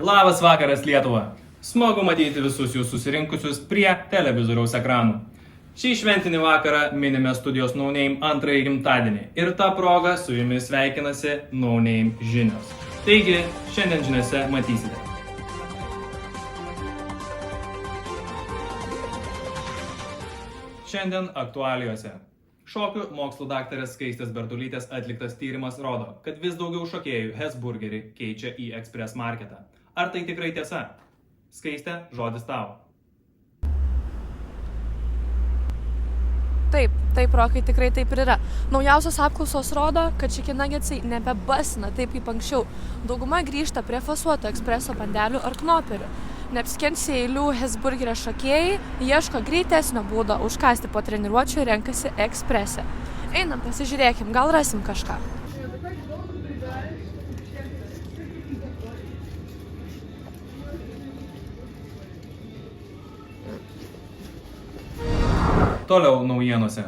Labas vakaras, Lietuva. Smagu matyti visus jūs susirinkusius prie televizoriaus ekranų. Šį šventinį vakarą minime studijos No Name antrąjį gimtadienį ir tą progą su jumis sveikinasi No Name žinios. Taigi, šiandien žiniose matysite. Šiandien aktualijose. Šokių mokslų daktarės Skaistės Bertulytės atliktas tyrimas rodo, kad vis daugiau šokėjų Hesburgerį keičia į Express Marketą. Ar tai tikrai tiesa? Skaiste, žodis tau. Taip, Rokai, tikrai taip ir yra. Naujausios apklausos rodo, kad Chicken Nuggetsai nebebasina taip kaip anksčiau. Dauguma grįžta prie fasuoto ekspreso bandelių ar knoperių. Neapsikenčia eilių Hesburgerio šokėjai, ieško greitesnio būdo užkasti po treniruočių ir renkasi eksprese. Einam, pasižiūrėkim, gal rasim kažką. Toliau naujienose.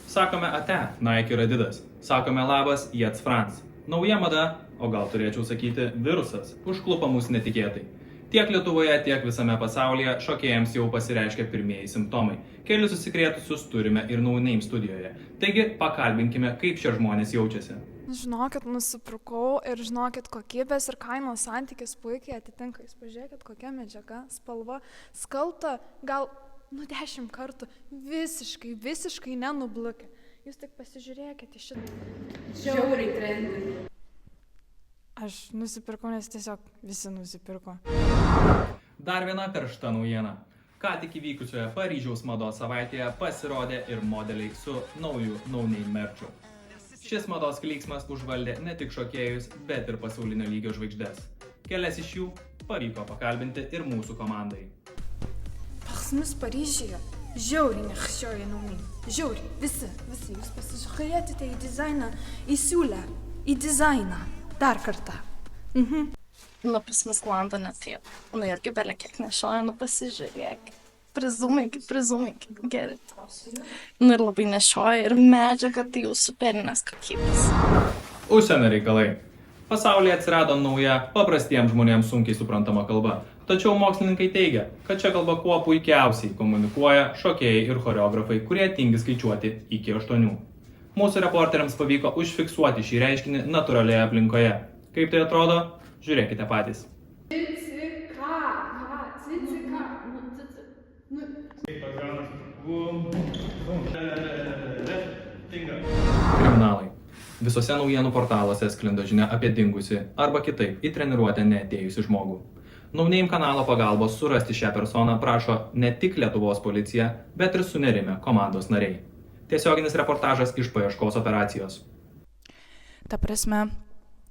Sakome ate, Nike ir Adidas. Sakome labas, Jets France. Nauja mada, o gal turėčiau sakyti virusas, užklupo mus netikėtai. Tiek Lietuvoje, tiek visame pasaulyje šokėjams jau pasireiškia pirmieji simptomai. Kelius susikrėtusius turime ir No Name studijoje. Taigi, pakalbinkime, kaip šie žmonės jaučiasi. Žinokit, nusipirkau ir žinokit, kokybės ir kainos santykis puikiai atitinka. Jūs pažiūrėkit, kokia medžiaga, spalva, skalta, gal 10 kartų visiškai nenublukę. Jūs tik pasižiūrėkite į šitą. Žiauriai trendi. Aš nusipirkau, nes tiesiog visi nusipirko. Dar viena karšta naujiena. Ką tik įvykusioje Paryžiaus mados savaitėje pasirodė ir modeliai su nauju No Name merču. Šis mados klyksmas užvaldė ne tik šokėjus, bet ir pasaulinio lygio žvaigždes. Kelias iš jų pavyko pakalbinti ir mūsų komandai. Pas mus Paryžiuje žiauriai nešioja No Name. Žiauriai, visi, jūs pasižiūrėkite į dizainą, į siūlę, į dizainą. Dar kartą. Nu, pas mus Londone taip. Nu, irgi belė kiek nešioja, nu pasižiūrėk. Prizumink, gerit. Nu ir labai nešioja ir medžiaga tai jau superinės kokybės. Užsienio reikalai. Pasaulyje atsirado nauja, paprastiems žmonėms sunkiai suprantama kalba. Tačiau mokslininkai teigia, kad čia kalba kuo puikiausiai komunikuoja šokėjai ir choreografai, kurie tingi skaičiuoti iki 8. Mūsų reporteriams pavyko užfiksuoti šį reiškinį natūralioje aplinkoje. Kaip tai atrodo? Žiūrėkite patys. Kriminalai. Visose naujienų portaluose sklinda žinia apie dingusi arba kitaip į treniruotę neatėjusi žmogų. No Name kanalo pagalbos surasti šią personą prašo ne tik Lietuvos policija, bet ir sunerimę komandos nariai. Tiesioginis reportažas iš paieškos operacijos. Ta prasme,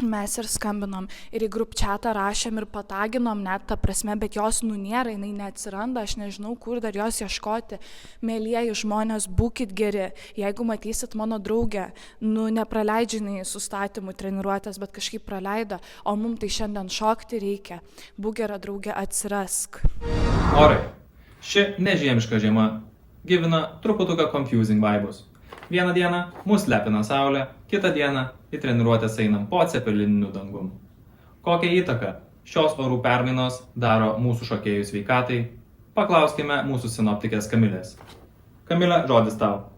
mes ir skambinom, ir į grupčiatą rašėm, ir pataginom net, ta prasme, bet jos nėra, jinai neatsiranda, aš nežinau, kur dar jos ieškoti. Mėlieji žmonės, būkit geri, jeigu matysit mano draugę, nepraleidžia jinai sustatymų treniruotės, bet kažkaip praleido, o mums tai šiandien šokti reikia. Būk gera draugė, atsirask. Orai. Ši nežiemiška žiema gyvina truputuką confusing vibus. Vieną dieną mus lepina saulė, kitą dieną į treniruotės einam po cepelininiu dangum. Kokią įtaką šios orų permainos daro mūsų šokėjų sveikatai? Paklauskime mūsų sinoptikės Kamilės. Kamilė, žodis tau.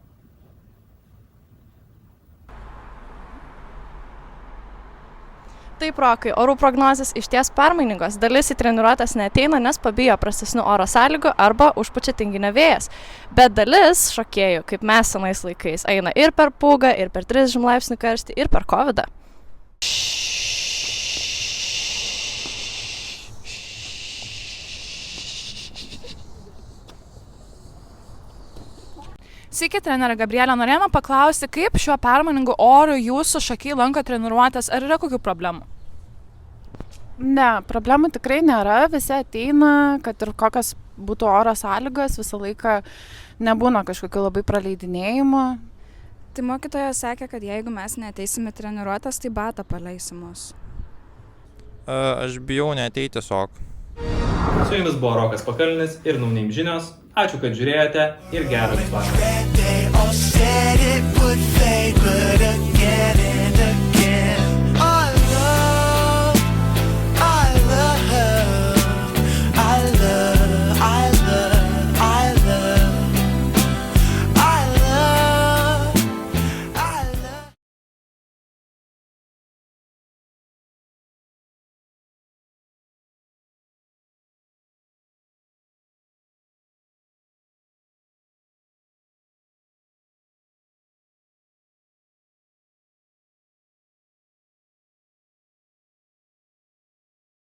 Taip, Rokai, orų prognozės išties permainingos. Dalis į treniruotės neateina, nes pabijo prastesnių oro sąlygų arba užpučia tinginio vėjas. Bet dalis šokėjų, kaip mes senais laikais, eina ir per pūgą, ir per 30 laipsnių karštį, ir per COVID-ą. Sveiki, trenerė Gabrielė, norėjome paklausti, kaip šiuo permainingu oru jūsų šokiai lanko treniruotės, ar yra kokių problemų? Ne, problemų tikrai nėra, visi ateina, kad ir kokios būtų oro sąlygos, visą laiką nebūna kažkokių labai praleidinėjimų. Tai mokytojas sakė, kad jeigu mes neateisime treniruotės, tai batą paleisimus. Aš bijau neateiti tiesiog. Su jumis buvo Rokas Pakalnis ir No Name žinios. Ačiū, kad žiūrėjote ir geras vakaras.